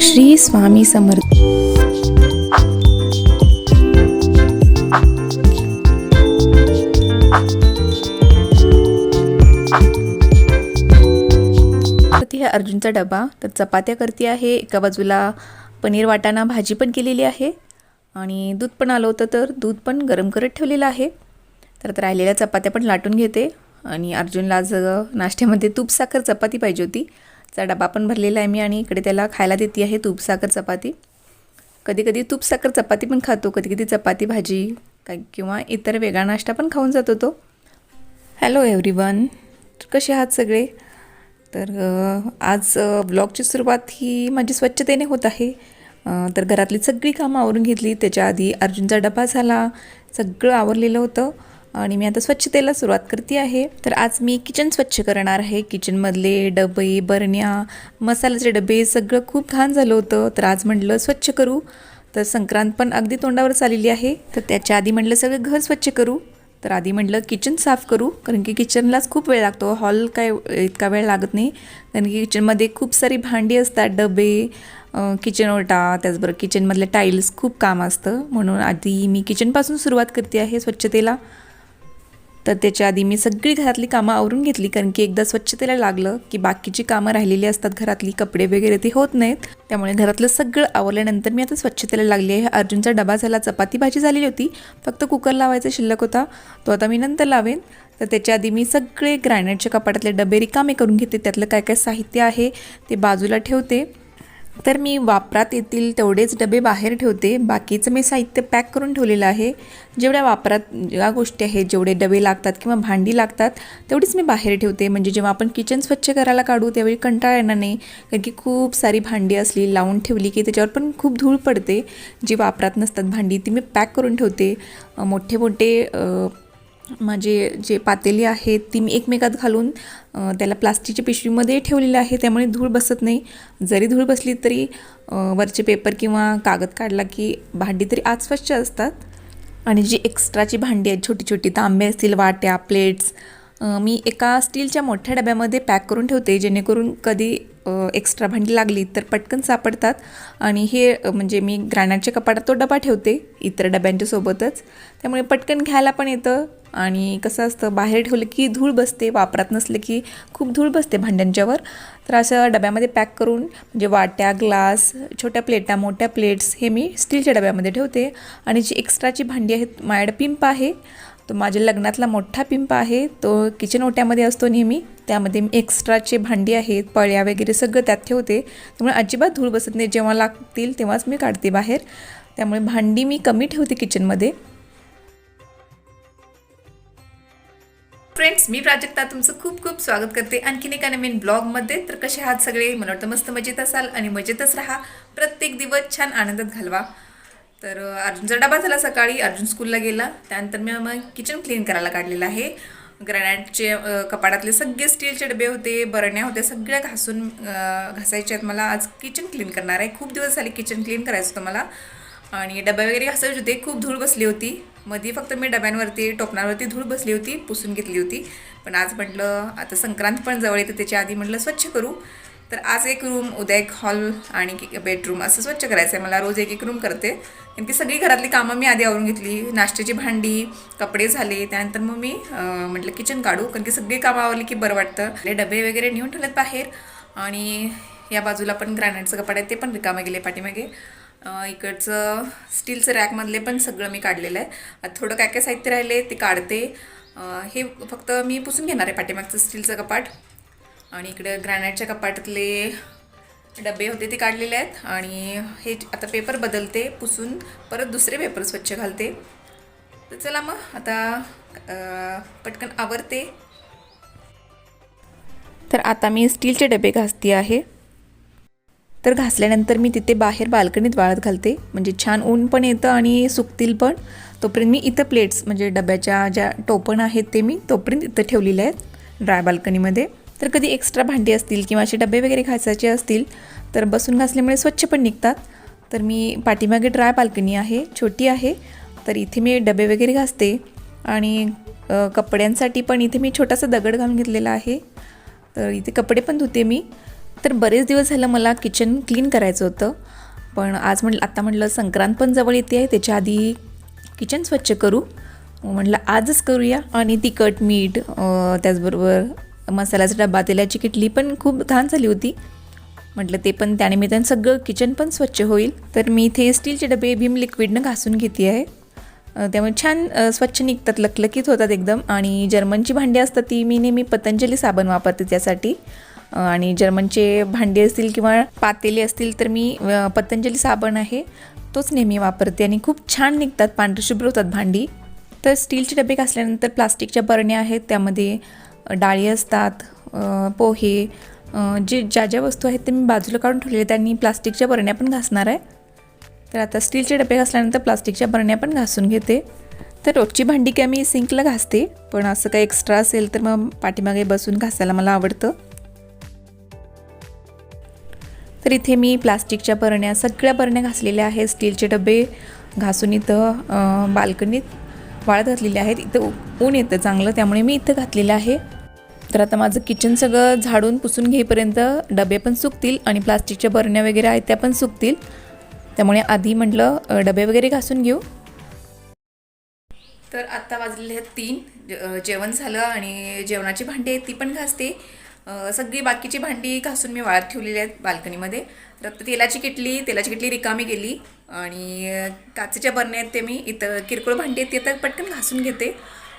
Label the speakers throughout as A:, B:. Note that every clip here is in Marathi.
A: श्री स्वामी समर्थ। हा अर्जुनचा डबा, तर चपात्या करते आहे, एका बाजूला पनीर वाटाणा भाजी पण केलेली आहे आणि दूध पण आलं होतं, तर दूध पण गरम करत ठेवलेलं आहे। तर राहिलेल्या चपात्या पण लाटून घेते आणि अर्जुनला आज नाश्त्यामध्ये तूप साखर चपाती पाहिजे होती। चा डबा पण भरलेला आहे मी आणि इकडे त्याला खायला देते आहे तूप साखर चपाती। कधी कधी तूप साखर चपाती पण खातो, कधी कधी चपाती भाजी किंवा इतर वेगळा नाश्ता पण खाऊन जातो तो। हॅलो एव्हरीवन, कसे आहात सगळे? तर आज ब्लॉगची सुरुवात ही माझी स्वच्छतेने होत आहे। तर घरातली सगळी कामं आवरून घेतली, त्याच्या आधी अर्जुनचा डबा झाला, सगळं आवरलेलं होतं आणि मी आता स्वच्छतेला सुरुवात करते आहे। तर आज मी किचन स्वच्छ करणार आहे। किचनमधले डबे, बरण्या, मसाल्याचे डबे सगळं खूप घाण झालं होतं, तर आज म्हटलं स्वच्छ करू। तर संक्रांत पण अगदी तोंडावर आलेली आहे, तर त्याच्या आधी म्हटलं सगळं घर स्वच्छ करू। तर आधी म्हटलं किचन साफ करू, कारण की किचनलाच खूप वेळ लागतो, हॉल काय इतका वेळ लागत नाही, कारण की किचनमध्ये खूप सारी भांडी असतात, डबे, किचन ओटा, त्याचबरोबर किचनमधले टाईल्स, खूप काम असतं, म्हणून आधी मी किचनपासून सुरुवात करते आहे स्वच्छतेला। तर त्याच्या आधी मी सगळी घरातली कामं आवरून घेतली, कारण की एकदा स्वच्छतेला लागलं की बाकीची कामं राहिलेली असतात घरातली, कपडे वगैरे ते होत नाहीत, त्यामुळे घरातलं सगळं आवरल्यानंतर मी आता स्वच्छतेला लागली आहे। अर्जुनचा डबा झाला, चपाती भाजी झालेली होती, फक्त कुकर लावायचा शिल्लक होता, तो आता मी नंतर लावेन। तर त्याच्या आधी मी सगळे ग्रायनेटच्या कपाटातले डबे रिकामे करून घेते, त्यातलं काय काय साहित्य आहे ते बाजूला ठेवते। तर मी वापरात येतील तेवढेच डबे बाहेर ठेवते, बाकीचं मी साहित्य पॅक करून ठेवलेलं आहे। जेवढ्या वापरात ज्या गोष्टी आहेत, जेवढे डबे लागतात किंवा भांडी लागतात तेवढीच मी बाहेर ठेवते, म्हणजे जेव्हा आपण किचन स्वच्छ करायला काढू त्यावेळी कंटाळा येणार नाही, कारण की खूप सारी भांडी असली लावून ठेवली की त्याच्यावर पण खूप धूळ पडते। जी वापरात नसतात भांडी ती मी पॅक करून ठेवते। मोठे मोठे माझे जे पातेली आहेत ती मी एकमेकात घालून त्याला प्लास्टिकच्या पिशवीमध्ये ठेवलेलं आहे, त्यामुळे धूळ बसत नाही। जरी धूळ बसली तरी वरचे पेपर किंवा कागद काढला की भांडी तरी आत स्वच्छ असतात। आणि जी एक्स्ट्राची भांडी आहेत, छोटी छोटी तांबे असतील, वाट्या, प्लेट्स, मी एका स्टीलच्या मोठ्या डब्यामध्ये पॅक करून ठेवते, जेणेकरून कधी एक्स्ट्रा भांडी लागली तर पटकन सापडतात। आणि हे म्हणजे मी ग्रायनेटच्या कपाटात तो डबा ठेवते इतर डब्यांच्या सोबतच, त्यामुळे पटकन घ्यायला पण येतं। आणि कसं असतं, बाहेर ठेवलं की धूळ बसते, वापरात नसलं की खूप धूळ बसते भांड्यांच्यावर, तर असं डब्यामध्ये पॅक करून म्हणजे वाट्या, ग्लास, छोट्या प्लेटा, मोठ्या प्लेट्स हे मी स्टीलच्या डब्यामध्ये ठेवते। आणि जी एक्स्ट्राची भांडी आहेत, माझ्याकडे पिंप आहे, तो माझ्या लग्नातला मोठा पिंप आहे, तो किचन ओट्यामध्ये असतो नेहमी, त्यामध्ये मी एक्स्ट्राचे भांडी आहेत, पळ्या वगैरे सगळं त्यात ठेवते, त्यामुळे अजिबात धूळ बसत नाही, जेव्हा लागतील तेव्हाच मी काढते बाहेर, त्यामुळे भांडी मी कमी ठेवते किचनमध्ये। फ्रेंड्स, मी प्राजक्ता तुमचं खूप खूप स्वागत करते आणखीन एका नवीन ब्लॉगमध्ये। तर कसे आहात सगळे? मला वाटतं मस्त मजेत असाल आणि मजेतच राहा, प्रत्येक दिवस छान आनंदात घालवा। तर अर्जुनचा डबा झाला सकाळी, अर्जुन स्कूलला गेला, त्यानंतर मी मग किचन क्लीन करायला काढलेलं आहे। ग्रॅनाइटचे कपाटातले सगळे स्टीलचे डबे होते, बरण्या होत्या, सगळ्या घासायच्या आहेत मला। आज किचन क्लीन करणार आहे, खूप दिवस झाले किचन क्लीन करायचं होतं मला, आणि डबे वगैरे घासायचे होते, खूप धूळ बसली होती मध्ये, फक्त मी डब्यांवरती टोपणावरती धूळ बसली होती, पुसून घेतली होती। पण आज म्हटलं आता संक्रांत पण जवळ येते, त्याच्या आधी म्हटलं स्वच्छ करू। तर आज एक रूम, उद्या एक हॉल आणि बेडरूम असं स्वच्छ करायचं आहे मला, रोज एक एक रूम करते, कारण की सगळी घरातली कामं मी आधी आवरून घेतली, नाश्त्याची भांडी, कपडे झाले, त्यानंतर मग मी म्हटलं किचन काढू, कारण की सगळी कामं आवरली की बरं वाटतं। ते डबे वगैरे नेऊन ठेवलेत बाहेर, आणि या बाजूला पण ग्रॅनाइटचं कपाट आहे, ते पण रिकामे गेले पाठीमागे। इकडचं स्टीलचं रॅकमधले पण सगळं मी काढलेलं आहे, आता थोडं काय काय साहित्य राहिले ते काढते, हे फक्त मी पुसून घेणार आहे पाठीमागचं स्टीलचं कपाट। आणि इकडे ग्रॅनाइटच्या कपाटातले डबे होते ते काढलेले आहेत, आणि हे आता पेपर बदलते, पुसून परत दुसरे पेपर स्वच्छ घालते। तर चला मग आता पटकन आवरते। तर आता मी स्टीलचे डबे घासते आहे, तर घासल्यानंतर मी तिथे बाहेर बाल्कनीत वाळत घालते, म्हणजे छान ऊन पण येतं आणि सुकतील पण। तोपर्यंत मी इथं प्लेट्स म्हणजे डब्याच्या ज्या टोपण आहेत ते मी तोपर्यंत इथं ठेवलेले आहेत ड्राय बाल्कनीमध्ये। तर कधी एक्स्ट्रा भांडी असतील किंवा असे डबे वगैरे घासायचे असतील तर बसून घासल्यामुळे स्वच्छ पण निघतात। तर मी पाठीमागे ड्राय बाल्कनी आहे, छोटी आहे, तर इथे मी डबे वगैरे घासते। आणि कपड्यांसाठी पण इथे मी छोटासा दगड घालून घेतलेला आहे, तर इथे कपडे पण धुते मी। तर बरेच दिवस झालं मला किचन क्लीन करायचं होतं, पण आज आता म्हटलं संक्रांत पण जवळ येते आहे, त्याच्या आधी किचन स्वच्छ करू. म्हटलं आजच करूया. आणि तिखट मीठ त्याचबरोबर मसाल्याचा डबा, तेलाची किटली पण खूप घाण झाली होती. म्हटलं ते पण त्यानिमित्तानं सगळं किचन पण स्वच्छ होईल. तर मी इथे स्टीलचे डबे भीम लिक्विडनं घासून घेते आहे. त्यामुळे छान स्वच्छ निघतात, लकलकीत होतात एकदम. आणि जर्मनची भांडी असतात ती मी नेहमी पतंजली साबण वापरते त्यासाठी. आणि जर्मनचे भांडी असतील किंवा पातेले असतील तर मी पतंजली साबण आहे तोच नेहमी वापरते आणि खूप छान निघतात, पांढरशुभ्र होतात भांडी. तर स्टीलचे डबे घासल्यानंतर प्लास्टिकच्या बरण्या आहेत, त्यामध्ये डाळी असतात, पोहे, ज्या ज्या वस्तू आहेत ते मी बाजूला काढून ठेवलेले, त्यांनी प्लास्टिकच्या बरण्या पण घासणार आहे. तर आता स्टीलचे डबे घासल्यानंतर प्लास्टिकच्या बरण्या पण घासून घेते. तर रोजची भांडी काय मी सिंकला घासते, पण असं काही एक्स्ट्रा असेल तर मग पाठीमागे बसून घासायला मला आवडतं. तर इथे मी प्लास्टिकच्या बरण्या, सगळ्या बरण्या घासलेल्या आहेत. स्टीलचे डबे घासून इथं बाल्कनीत वाळत घातलेले आहेत. इथं ऊन येतं चांगलं, त्यामुळे मी इथं घातलेलं आहे. तर आता माझं किचन सगळं झाडून पुसून घेईपर्यंत डबे पण सुकतील आणि प्लास्टिकच्या बरण्या वगैरे आहेत त्या पण सुकतील. त्यामुळे आधी म्हटलं डबे वगैरे घासून घेऊ. तर आत्ता वाजलेले आहेत 3. जेवण झालं आणि जेवणाची भांडी आहेत ती पण घासते. सगळी बाकीची भांडी घासून मी वाळत ठेवलेली आहेत बाल्कनीमध्ये. तर तेलाची किटली रिकामी केली आणि काचेच्या बरण्या आहेत ते मी इथं, किरकोळ भांडी आहेत ते तर पटकन घासून घेते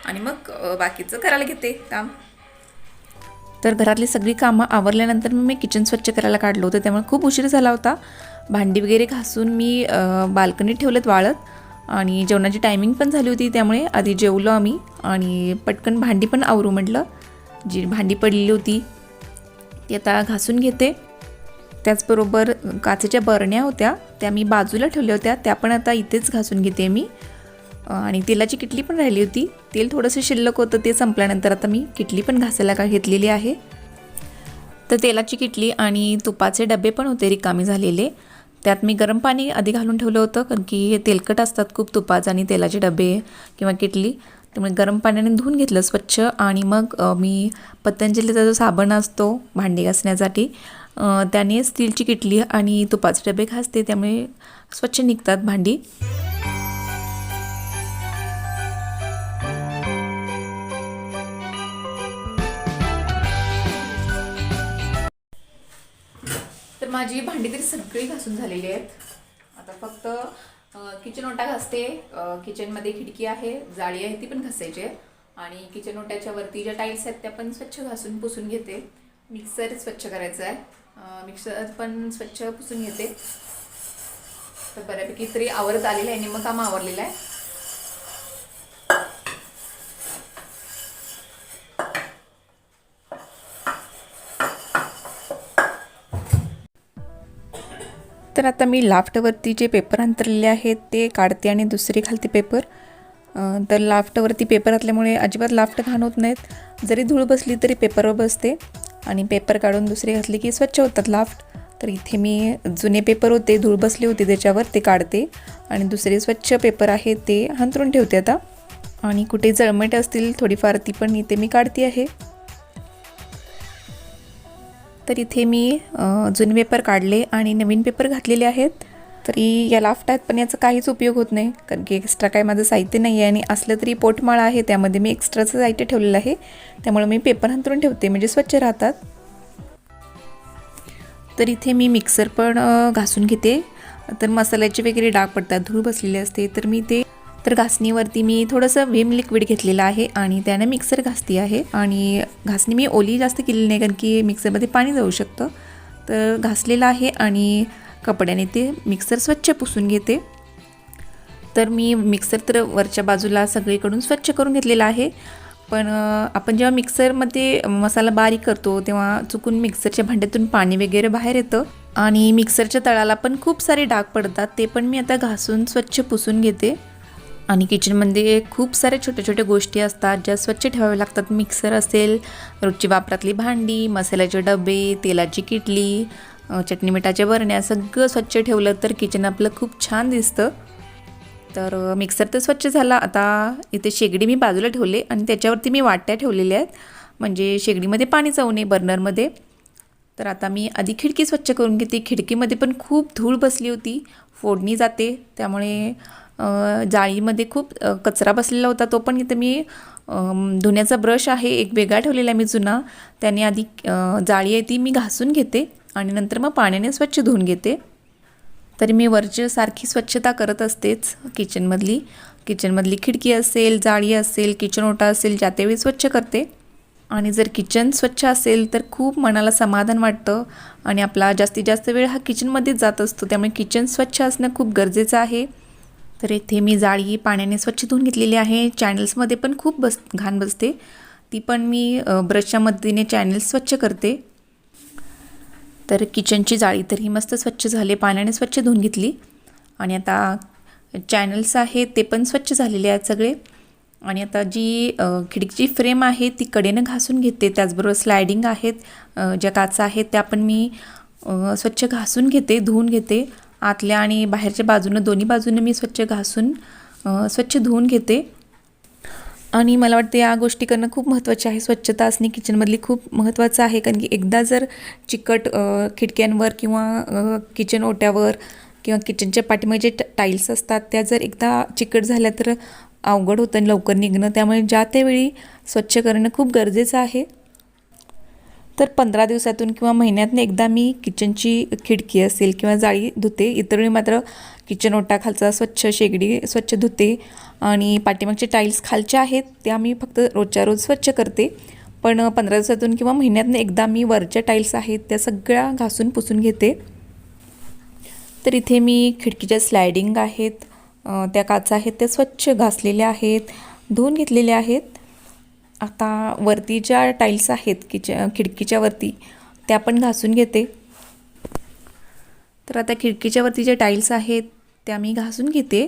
A: आणि मग बाकीचं करायला घेते काम. तर घरातली सगळी कामं आवरल्यानंतर मी किचन स्वच्छ करायला काढलं होतं, त्यामुळे खूप उशीर झाला होता. भांडी वगैरे घासून मी बाल्कनीत ठेवलेत वाळत आणि जेवणाची टायमिंग पण झाली होती, त्यामुळे आधी जेवलो आम्ही आणि पटकन भांडी पण आवरू म्हटलं. जी भांडी पडलेली होती ती आता घासून घेते. त्याचबरोबर काचेच्या बरण्या होत्या त्या मी बाजूला ठेवल्या होत्या, त्या पण आता इथेच घासून घेते मी. आणि तेलाची किटली पण राहिली होती, तेल थोडंसं शिल्लक होतं, ते संपल्यानंतर आता मी किटली पण घासायला घेतलेली आहे. तर तेलाची किटली आणि तुपाचे डबे पण होते रिकामी झालेले, त्यात मी गरम पाणी आधी घालून ठेवलं होतं, कारण की तेलकट असतात खूप तुपाचे आणि तेलाचे डबे किंवा किटली. त्यामुळे गरम पाण्याने धुवून घेतलं स्वच्छ आणि मग मी पतंजलीचा जो साबण असतो भांडी घासण्यासाठी त्याने स्टीलची किटली आणि तुपाचे डबे घासते, त्यामुळे स्वच्छ निघतात भांडी. तर माझी भांडी तरी सगळी घासून झालेली आहेत. आता फक्त किचन ओटा घासते. किचनमध्ये खिडकी आहे, जाळी आहे, ती पण घासायची आहे. आणि किचन ओट्याच्या वरती ज्या टाईल्स आहेत त्या पण स्वच्छ घासून पुसून घेते. मिक्सर स्वच्छ करायचं आहे, मिक्सर पण स्वच्छ पुसून घेते. तर बऱ्यापैकी तरी आवरत आलेलं आहे, निम्मं काम आवरलेलं आहे. तर आता मी लाफ्टवरती जे पेपर अंतरलेले आहेत ते काढते आणि दुसरे घालते पेपर. तर लाफ्टवरती पेपर असल्यामुळे अजिबात लाफ्ट घाण होत नाहीत, जरी धूळ बसली तरी पेपरवर बसते आणि पेपर काढून दुसरे घातले की स्वच्छ होतात लाफ्ट. तर इथे मी जुने पेपर होते, धूळ बसले होते त्याच्यावर, ते काढते आणि दुसरे स्वच्छ पेपर आहेत ते अंथरून ठेवते आता. आणि कुठे जळमट असतील थोडीफार ती पण इथे मी काढते आहे. तर इथे मी जुने पेपर काढले आणि नवीन पेपर घातलेले आहेत. तरी या लाफ्ट आहेत पण याचा काहीच उपयोग होत नाही, कारण की एक्स्ट्रा काय माझं साहित्य नाही आहे आणि असलं तरी पोटमाळा आहे त्यामध्ये मी एक्स्ट्राचं साहित्य ठेवलेलं आहे, त्यामुळे मी पेपर अंथरून ठेवते म्हणजे स्वच्छ राहतात. तर इथे मी मिक्सर पण घासून घेते. तर मसाल्याचे वगैरे डाग पडतात, धूळ बसलेले असते, तर मी ते घासणीवरती मी थोडंसं व्हीम लिक्विड घेतलेलं आहे आणि त्याने मिक्सर घासते आहे. आणि घासणी मी ओली जास्त केलेली नाही, कारण की मिक्सरमध्ये पाणी जाऊ शकतं. तर घासलेलं आहे आणि कपड्याने ते मिक्सर स्वच्छ पुसून घेते. तर मी मिक्सर तर वरच्या बाजूला सगळीकडून स्वच्छ करून घेतलेला आहे, पण आपण जेव्हा मिक्सरमध्ये मसाला बारीक करतो तेव्हा चुकून मिक्सरच्या भांड्यातून पाणी वगैरे बाहेर येतं आणि मिक्सरच्या तळाला पण खूप सारे डाग पडतात, ते पण मी आता घासून स्वच्छ पुसून घेते. आणि किचनमध्ये खूप सारे छोट्या छोट्या गोष्टी असतात ज्या स्वच्छ ठेवाव्या लागतात. मिक्सर असेल, रोजची वापरातली भांडी, मसाल्याचे डबे, तेलाची किटली, चटणी मिठाच्या बरण्या, सगळं स्वच्छ ठेवलं तर किचन आपलं खूप छान दिसतं. तर मिक्सर तर स्वच्छ झाला. आता इथे शेगडी मी बाजूला ठेवले आणि त्याच्यावरती मी वाट्या ठेवलेल्या आहेत, म्हणजे शेगडीमध्ये पाणी जाऊ नये बर्नरमध्ये. तर आता मी आधी खिडकी स्वच्छ करून घेते. खिडकीमध्ये पण खूप धूळ बसली होती, फोडणी जाते, त्यामुळे जाळीमध्ये खूप कचरा बसलेला होता. तो पण इथे मी धुण्याचा ब्रश आहे एक वेगळा ठेवलेला आहे मी जुना, त्याने आधी जाळी आहे ती मी घासून घेते आणि नंतर मग पाण्याने स्वच्छ धुवून घेते. तरी मी वरची सारखी स्वच्छता करत असतेच. किचनमधली खिडकी असेल, जाळी असेल, किचन ओटा असेल, ज्या त्यावेळी स्वच्छ करते. आणि जर किचन स्वच्छ असेल तर खूप मनाला समाधान वाटतं आणि आपला जास्तीत जास्त वेळ हा किचनमध्येच जात असतो, त्यामुळे किचन स्वच्छ असणं खूप गरजेचं आहे. तर इथे मी जाळी पाण्याने स्वच्छ धुवून घेतलेली आहे. चॅनल्समध्ये पण खूप घाण बसते, ती पण मी ब्रशच्या मदतीने चॅनल्स स्वच्छ करते. तर किचनची जाळी तरी मस्त स्वच्छ झाले, पाण्याने स्वच्छ धुवून घेतली. आणि आता चॅनल्स आहेत ते पण स्वच्छ झालेले आहेत सगळे. आणि आता जी खिडकीची फ्रेम आहे ती कडेनं घासून घेते. त्याचबरोबर स्लायडिंग आहेत, ज्या काचा आहेत त्या पण मी स्वच्छ घासून घेते, धुवून घेते. आतल्या आणि बाहेरच्या बाजूनं दोन्ही बाजूनं मी स्वच्छ घासून स्वच्छ धुवून घेते. आणि मला वाटतं या गोष्टी करणं खूप महत्त्वाचे आहे. स्वच्छता असणे किचनमधली खूप महत्त्वाचं आहे, कारण की एकदा जर चिकट खिडक्यांवर किंवा किचन ओट्यावर किंवा किचनच्या पाठीमागे जे टाईल्स असतात त्या जर एकदा चिकट झाल्या तर अवघड होतं आणि लवकर निघणं, त्यामुळे ज्या त्यावेळी स्वच्छ करणं खूप गरजेचं आहे. तर 15 दिवसातून किंवा महिन्यातून एकदा मी किचनची खिडकी असेल किंवा जाळी धुते. इतर वेळी मात्र किचन ओटा खालचा स्वच्छ, शेगडी स्वच्छ धुते. आणि पाठीमागचे टाईल्स खालच्या आहेत त्या मी फक्त रोजच्या रोज स्वच्छ करते. पण 15 दिवसातून किंवा महिन्यातून एकदा मी वरच्या टाईल्स आहेत त्या सगळ्या घासून पुसून घेते. तर इथे मी खिडकीच्या स्लायडिंग आहेत, त्या काचा आहेत त्या स्वच्छ घासलेल्या आहेत, धुवून घेतलेल्या आहेत. आता वरती ज्या टाईल्स आहेत खिडकीच्या वरती त्या पण घासून घेते. तर आता खिडकीच्या वरती ज्या टाईल्स आहेत त्या मी घासून घेते.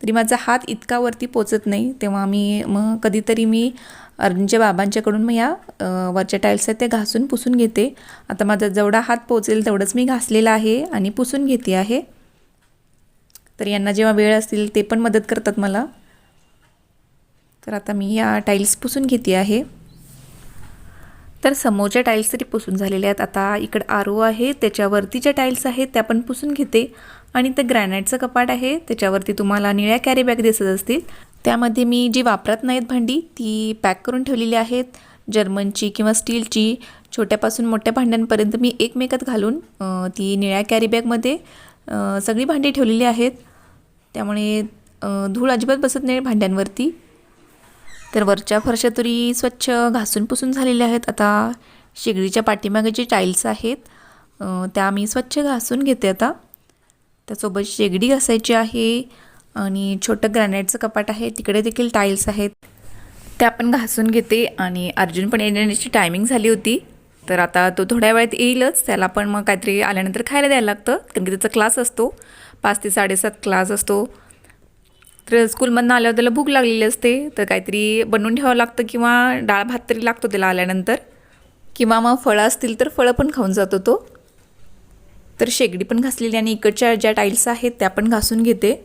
A: तरी माझा हात इतका वरती पोचत नाही, तेव्हा मग कधीतरी मी अर्जुनच्या बाबांच्याकडून मग या वरच्या टाईल्स आहेत त्या घासून पुसून घेते. आता माझा जेवढा हात पोचेल तेवढंच मी घासलेला आहे आणि पुसून घेते आहे. तर यांना जेव्हा वेळ असतील ते पण मदत करतात मला. तर आता मी या टाईल्स पुसून घेते आहे. तर समोरच्या टाईल्स तरी पुसून झालेल्या आहेत. आता इकडं आरो आहे त्याच्यावरती ज्या टाईल्स आहेत त्या पण पुसून घेते. आणि ते ग्रॅनाईटचं कपाट आहे त्याच्यावरती तुम्हाला निळ्या कॅरी बॅग दिसत असतील, त्यामध्ये मी जी वापरत नाहीत भांडी ती पॅक करून ठेवलेली आहेत. जर्मनची किंवा स्टीलची छोट्यापासून मोठ्या भांड्यांपर्यंत मी एकमेकात घालून ती निळ्या कॅरी बॅगमध्ये सगळी भांडी ठेवलेली आहेत, त्यामुळे धूळ अजिबात बसत नाही भांड्यांवरती. तर वरच्या फरशा तरी स्वच्छ घासून पुसून झालेल्या आहेत. आता शेगडीच्या पाठीमागे जे टाईल्स आहेत त्या मी स्वच्छ घासून घेते. आता त्यासोबत शेगडी घासायची आहे आणि छोटं ग्रॅनाईटचं कपाट आहे तिकडे देखील टाईल्स आहेत त्या पण घासून घेते. आणि अर्जुन पण येण्याची टायमिंग झाली होती, तर आता तो थोड्या वेळात येईलच. त्याला पण मग काहीतरी आल्यानंतर खायला द्यायला लागतं, कारण की त्याचा क्लास असतो 5 ते 7:30 क्लास असतो. तर स्कूलमधून आल्यावर त्याला भूक लागलेली असते, तर काहीतरी बनवून ठेवावं लागतं किंवा डाळ भात तरी लागतो त्याला आल्यानंतर, किंवा मग फळं असतील तर फळं पण खाऊन जातो तो. तर शेगडी पण घासलेली आणि इकडच्या ज्या टाईल्स आहेत त्या पण घासून घेते.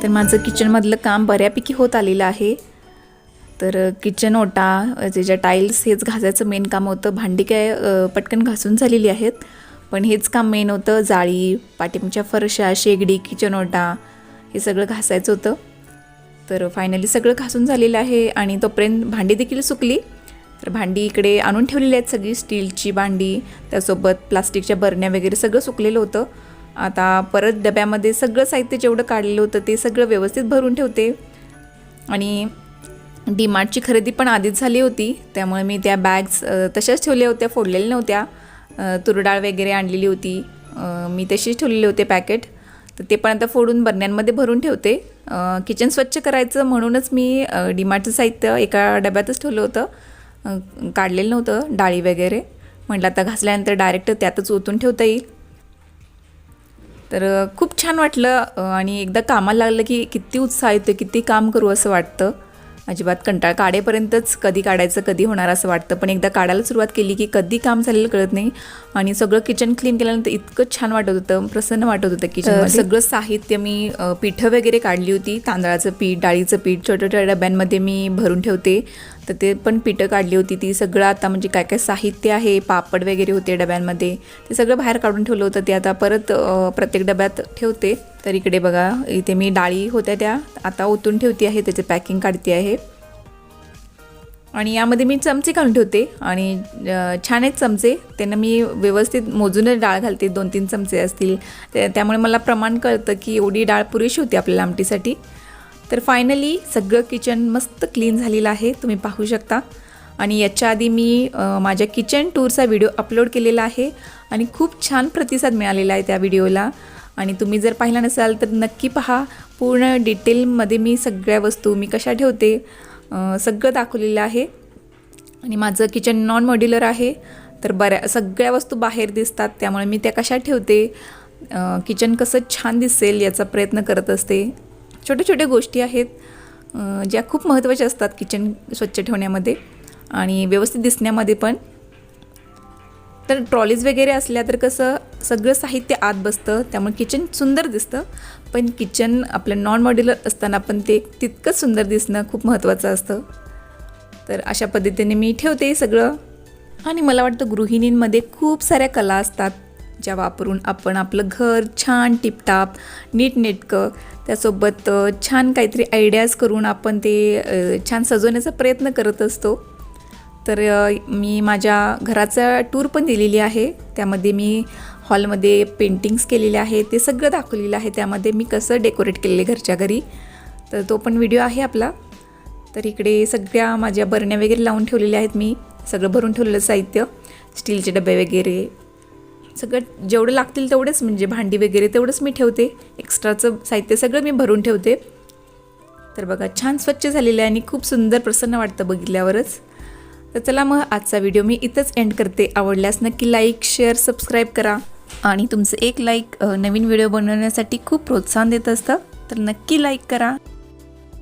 A: तर माझं किचनमधलं काम बऱ्यापैकी होत आलेलं आहे. तर किचन ओटा ज्या टाईल्स हेच घासायचं मेन काम होतं. भांडी काय पटकन घासून झालेली आहेत, पण हेच काम मेन होतं. जाळी, पाठीमागच्या फरशा, शेगडी, किचन ओटा हे सगळं घासायचं होतं. तर फायनली सगळं घासून झालेलं आहे आणि तोपर्यंत भांडी देखील सुकली. तर भांडी इकडे आणून ठेवलेली आहेत सगळी, स्टीलची भांडी, त्यासोबत प्लास्टिकच्या बरण्या वगैरे सगळं सुकलेलं होतं. आता परत डब्यामध्ये सगळं साहित्य जेवढं काढलेलं होतं ते सगळं व्यवस्थित भरून ठेवते. आणि डीमार्टची खरेदी पण आधीच झाली होती, त्यामुळे मी त्या बॅग्स तशाच ठेवल्या होत्या, फोडलेल्या नव्हत्या. तुरडाळ वगैरे आणलेली होती, मी तशीच ठेवलेले होते पॅकेट. तर ते पण आता फोडून बरण्यांमध्ये भरून ठेवते. किचन स्वच्छ करायचं म्हणूनच मी डीमार्टचं साहित्य एका डब्यातच ठेवलं होतं, काढलेलं नव्हतं डाळी वगैरे. म्हटलं आता घासल्यानंतर डायरेक्ट त्यातच ओतून ठेवता येईल. तर खूप छान वाटलं आणि एकदा कामाला लागलं की किती उत्साह येतो, किती काम करू असं वाटतं. अजिबात कंटाळ काढेपर्यंतच कधी काढायचं कधी होणार असं वाटतं, पण एकदा काढायला सुरुवात केली की कधी काम झालेलं कळत नाही. आणि सगळं किचन क्लीन केल्यानंतर इतकं छान वाटत होतं, प्रसन्न वाटत होतं किचन. सगळं साहित्य मी पिठं वगैरे काढली होती, तांदळाचं पीठ, डाळीचं पीठ छोट्या छोट्या डब्यांमध्ये मी भरून ठेवते. तर ते पण पिठं काढली होती ती सगळं. आता म्हणजे काय काय साहित्य आहे, पापड वगैरे होते डब्यांमध्ये, ते सगळं बाहेर काढून ठेवलं होतं. ते आता परत प्रत्येक डब्यात ठेवते. तर इकडे बघा, इथे मी डाळी होत्या त्या आता ओतून ठेवते आहे, त्याचे पॅकिंग काढते आहे. आणि यामध्ये मी चमचे घालून ठेवते आणि छान आहेत चमचे, त्यांना मी व्यवस्थित मोजूनच डाळ घालते. 2-3 चमचे असतील, त्यामुळे मला प्रमाण कळतं की एवढी डाळ पुरेशी होती आपल्याला आमटीसाठी. तर फायनली सगळं किचन मस्त क्लीन झालेलं आहे, तुम्ही पाहू शकता. आणि याच्या आधी मी माझ्या किचन टूरचा व्हिडिओ अपलोड केलेला आहे आणि खूप छान प्रतिसाद मिळालेला आहे त्या व्हिडिओला. आणि तुम्ही जर पाहिला नसाल तर नक्की पहा, पूर्ण डिटेलमध्ये मी सगळ्या वस्तू मी कशा ठेवते सगळं दाखवलेलं आहे. आणि माझं किचन नॉन मॉड्युलर आहे, तर सगळ्या वस्तू बाहेर दिसतात, त्यामुळे मी त्या कशा ठेवते, किचन कसं छान दिसेल याचा प्रयत्न करत असते. छोट्या छोट्या गोष्टी आहेत ज्या खूप महत्त्वाच्या असतात किचन स्वच्छ ठेवण्यामध्ये आणि व्यवस्थित दिसण्यामध्ये पण. तर ट्रॉलीज वगैरे असल्या तर कसं सगळं साहित्य आत बसतं, त्यामुळे किचन सुंदर दिसतं. पण किचन आपलं नॉन मॉड्युलर असताना पण ते तितकंच सुंदर दिसणं खूप महत्त्वाचं असतं. तर अशा पद्धतीने मी ठेवते सगळं. आणि मला वाटतं गृहिणींमध्ये खूप साऱ्या कला असतात ज्या वापरून आपण आपलं घर छान टिपटाप नीटनेटकं, त्यासोबत छान काहीतरी आयडियाज करून आपण ते छान सजवण्याचा प्रयत्न करत असतो. तर मी माझ्या घराचा टूर पण दिलेली आहे, त्यामध्ये मी हॉलमध्ये पेंटिंग्स केलेले आहे, ते सगळं दाखवलेलं आहे, त्यामध्ये मी कसं डेकोरेट केलेले घरच्या घरी. तर तो पण व्हिडिओ आहे आपला. तर इकडे सगळ्या माझ्या बरण्या वगैरे लावून ठेवलेल्या आहेत, मी सगळं भरून ठेवलेलं साहित्य, स्टीलचे डबे वगैरे सगळं जेवढं लागतील तेवढेच, म्हणजे भांडी वगैरे तेवढंच मी ठेवते, एक्स्ट्राचं साहित्य सगळं मी भरून ठेवते. तर बघा छान स्वच्छ झालेलं आहे आणि खूप सुंदर प्रसन्न वाटतं बघितल्यावरच. तर चला मग आजचा व्हिडिओ मी इथंच एंड करते. आवडल्यास नक्की लाईक, शेअर, सबस्क्राईब करा. आणि तुमचं एक लाईक नवीन व्हिडिओ बनवण्यासाठी खूप प्रोत्साहन देत असतं, तर नक्की लाईक करा.